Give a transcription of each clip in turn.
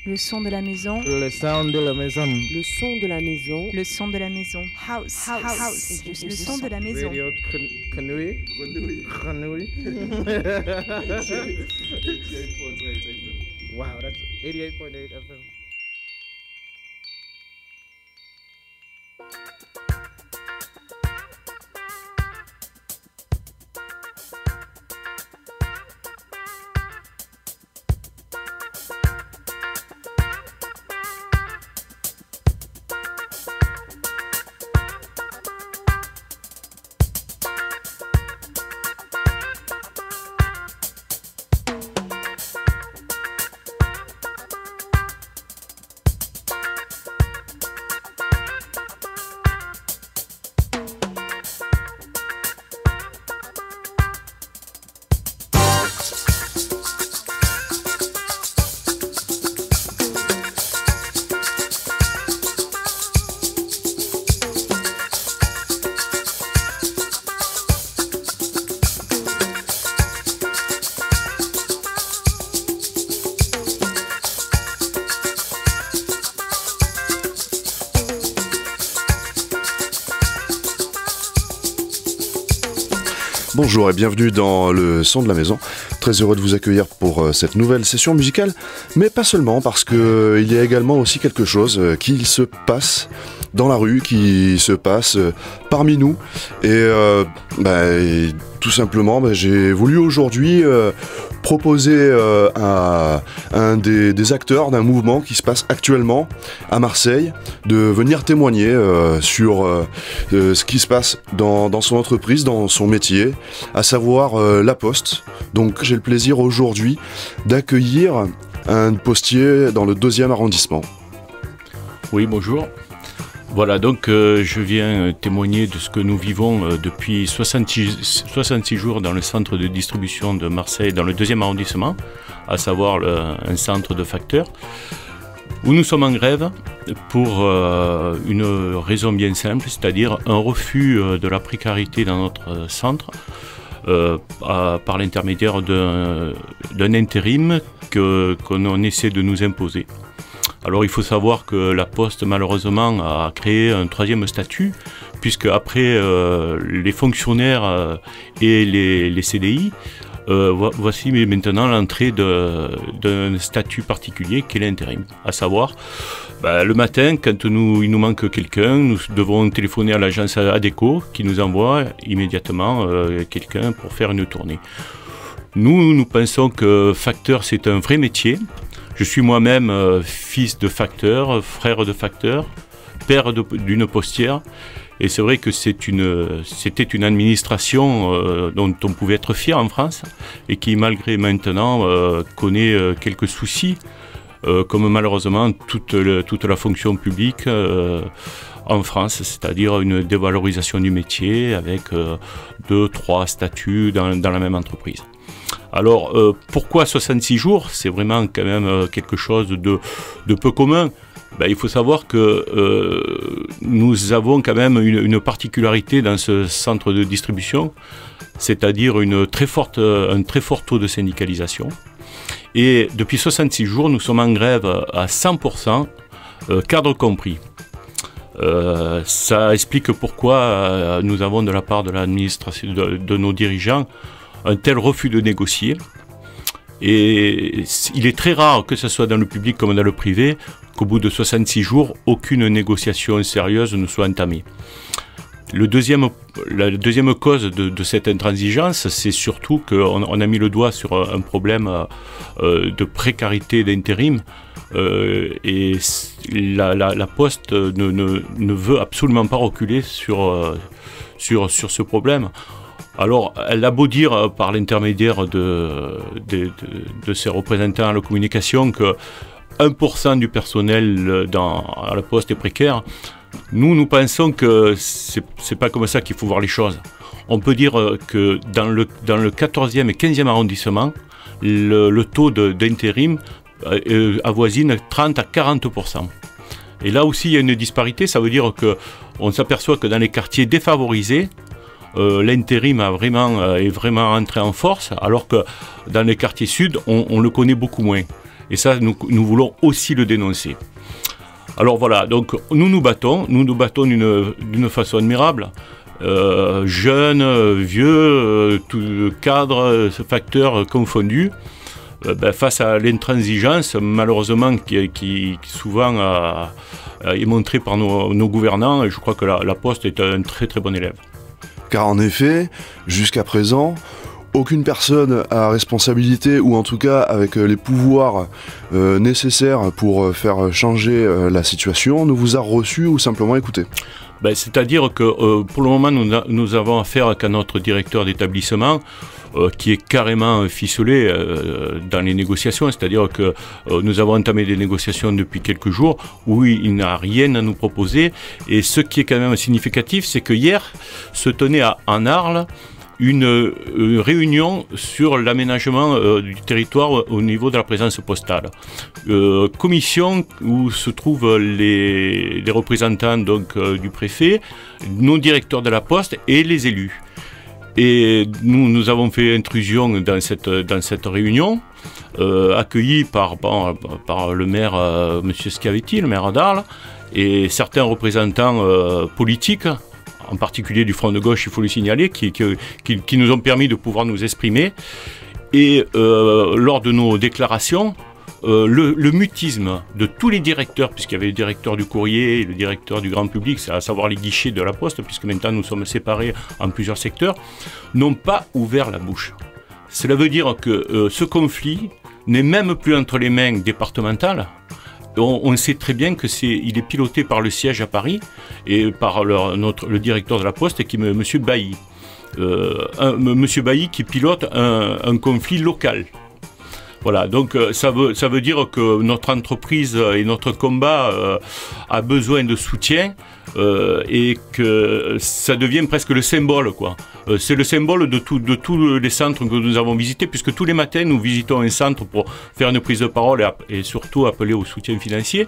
Le son de la maison. Le sound de la maison. Le son de la maison. Le son de la maison. House. Le son de la maison. Radio Grenouille. Grenouille. Wow, that's 88.8 FM. Bonjour et bienvenue dans le son de la maison. Très heureux de vous accueillir pour cette nouvelle session musicale, mais pas seulement, parce que il y a également aussi quelque chose qui se passe dans la rue, qui se passe parmi nous. Et tout simplement, j'ai voulu aujourd'hui proposer à un des acteurs d'un mouvement qui se passe actuellement à Marseille de venir témoigner sur ce qui se passe dans son entreprise, dans son métier, à savoir La Poste. Donc j'ai le plaisir aujourd'hui d'accueillir un postier dans le 2e arrondissement. Oui, bonjour. Voilà, donc je viens témoigner de ce que nous vivons depuis 66 jours dans le centre de distribution de Marseille, dans le 2e arrondissement, à savoir un centre de facteurs, où nous sommes en grève pour une raison bien simple, c'est-à-dire un refus de la précarité dans notre centre, par l'intermédiaire d'un intérim qu'on essaie de nous imposer. Alors il faut savoir que la Poste malheureusement a créé un 3e statut, puisque après les fonctionnaires et les CDI, voici maintenant l'entrée d'un statut particulier qui est l'intérim. À savoir, le matin, quand il nous manque quelqu'un, nous devons téléphoner à l'agence ADECO qui nous envoie immédiatement quelqu'un pour faire une tournée. Nous pensons que facteur c'est un vrai métier. Je suis moi-même fils de facteur, frère de facteur, père d'une postière. Et c'est vrai que c'était une administration dont on pouvait être fier en France et qui, malgré maintenant, connaît quelques soucis, comme malheureusement toute la fonction publique en France, c'est-à-dire une dévalorisation du métier avec 2-3 statuts dans la même entreprise. Alors, pourquoi 66 jours? C'est vraiment quand même quelque chose de peu commun. Il faut savoir que nous avons quand même une particularité dans ce centre de distribution, c'est-à-dire un très fort taux de syndicalisation. Et depuis 66 jours, nous sommes en grève à 100%, cadre compris. Ça explique pourquoi nous avons de la part de l'administration, de nos dirigeants, un tel refus de négocier. Et il est très rare, que ce soit dans le public comme dans le privé, qu'au bout de 66 jours, aucune négociation sérieuse ne soit entamée. La deuxième cause de cette intransigeance, c'est surtout qu'on a mis le doigt sur un problème de précarité d'intérim. Et la Poste ne veut absolument pas reculer sur ce problème. Alors, elle a beau dire par l'intermédiaire de ses représentants à la communication que 1% du personnel à la Poste est précaire. Nous pensons que c'est pas comme ça qu'il faut voir les choses. On peut dire que dans le 14e et 15e arrondissement, le taux d'intérim avoisine 30 à 40%. Et là aussi, il y a une disparité. Ça veut dire qu'on s'aperçoit que dans les quartiers défavorisés, l'intérim est vraiment entré en force, alors que dans les quartiers sud, on le connaît beaucoup moins. Et ça, nous voulons aussi le dénoncer. Alors voilà, donc nous nous battons d'une façon admirable. Jeunes, vieux, cadres, facteurs confondus, face à l'intransigeance, malheureusement, qui souvent est montrée par nos gouvernants. Et je crois que la Poste est un très très bon élève. Car en effet, jusqu'à présent, aucune personne à responsabilité, ou en tout cas avec les pouvoirs nécessaires pour faire changer la situation, ne vous a reçu ou simplement écouté. C'est-à-dire que pour le moment, nous avons affaire qu'à notre directeur d'établissement, qui est carrément ficelé dans les négociations, c'est-à-dire que nous avons entamé des négociations depuis quelques jours où il n'a rien à nous proposer. Et ce qui est quand même significatif, c'est que hier se tenait en Arles une réunion sur l'aménagement du territoire au niveau de la présence postale. Commission où se trouvent les représentants donc, du préfet, nos directeurs de la Poste et les élus. Et nous avons fait intrusion dans cette réunion, accueillis par le maire, M. Schiavetti, le maire d'Arles, et certains représentants politiques, en particulier du Front de gauche, il faut le signaler, qui nous ont permis de pouvoir nous exprimer. Et lors de nos déclarations, le mutisme de tous les directeurs, puisqu'il y avait le directeur du courrier et le directeur du grand public, c'est à savoir les guichets de la Poste, puisque maintenant nous sommes séparés en plusieurs secteurs, n'ont pas ouvert la bouche. Cela veut dire que ce conflit n'est même plus entre les mains départementales. On sait très bien qu'il est piloté par le siège à Paris et par le directeur de la Poste, qui est M. Bailly. M. Bailly qui pilote un conflit local. Voilà, donc ça veut dire que notre entreprise et notre combat a besoin de soutien et que ça devient presque le symbole, quoi. C'est le symbole de tous les centres que nous avons visités, puisque tous les matins nous visitons un centre pour faire une prise de parole et surtout appeler au soutien financier.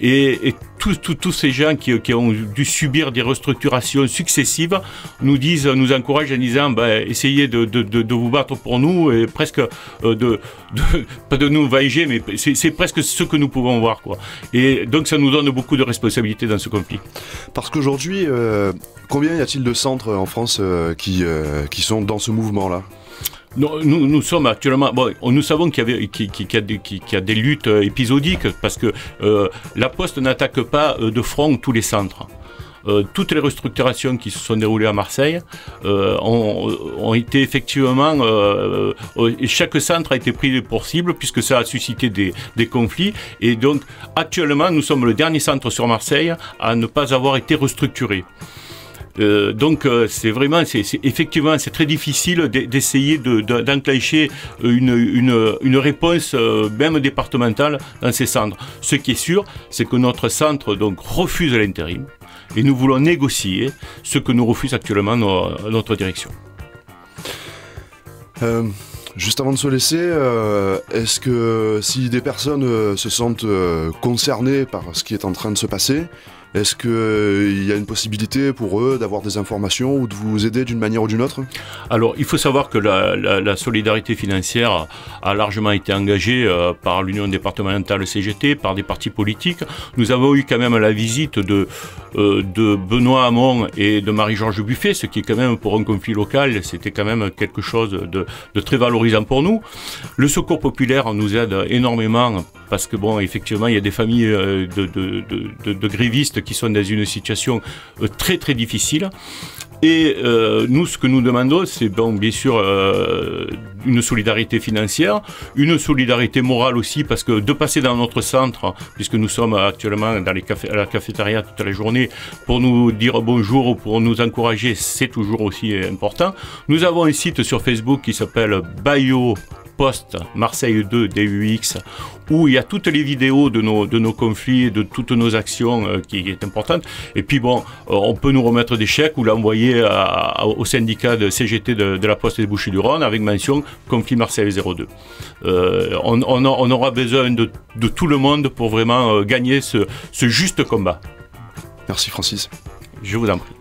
Et tous ces gens qui ont dû subir des restructurations successives nous encouragent en disant essayez de vous battre pour nous, et presque pas de nous venger, mais c'est presque ce que nous pouvons voir, quoi. Et donc ça nous donne beaucoup de responsabilités dans ce conflit. Parce qu'aujourd'hui, combien y a-t-il de centres en France qui sont dans ce mouvement-là ? Nous sommes actuellement. Bon, nous savons qu'il y a des luttes épisodiques, parce que la Poste n'attaque pas de front tous les centres. Toutes les restructurations qui se sont déroulées à Marseille ont été effectivement... chaque centre a été pris pour cible, puisque ça a suscité des conflits. Et donc, actuellement, nous sommes le dernier centre sur Marseille à ne pas avoir été restructuré. Donc effectivement c'est très difficile d'essayer d'enclencher une réponse même départementale dans ces centres. Ce qui est sûr, c'est que notre centre donc refuse l'intérim et nous voulons négocier ce que nous refuse actuellement notre direction. Juste avant de se laisser, est-ce que si des personnes se sentent concernées par ce qui est en train de se passer, est-ce qu'il y a une possibilité pour eux d'avoir des informations ou de vous aider d'une manière ou d'une autre ? Alors, il faut savoir que la solidarité financière a largement été engagée par l'Union départementale CGT, par des partis politiques. Nous avons eu quand même la visite de Benoît Hamon et de Marie-Georges Buffet, ce qui est quand même pour un conflit local, c'était quand même quelque chose de très valorisant pour nous. Le Secours populaire nous aide énormément parce que, bon, effectivement, il y a des familles de grévistes qui sont dans une situation très très difficile. Et nous, ce que nous demandons, c'est bien sûr une solidarité financière, une solidarité morale aussi, parce que de passer dans notre centre, puisque nous sommes actuellement à la cafétéria toute la journée, pour nous dire bonjour ou pour nous encourager, c'est toujours aussi important. Nous avons un site sur Facebook qui s'appelle Bayo Poste Marseille 2 DUX, où il y a toutes les vidéos de nos conflits, de toutes nos actions qui est importante. Et puis bon, on peut nous remettre des chèques ou l'envoyer au syndicat de CGT de la Poste et des Bouches-du-Rhône avec mention conflit Marseille 02. On aura besoin de tout le monde pour vraiment gagner ce juste combat. Merci Francis. Je vous en prie.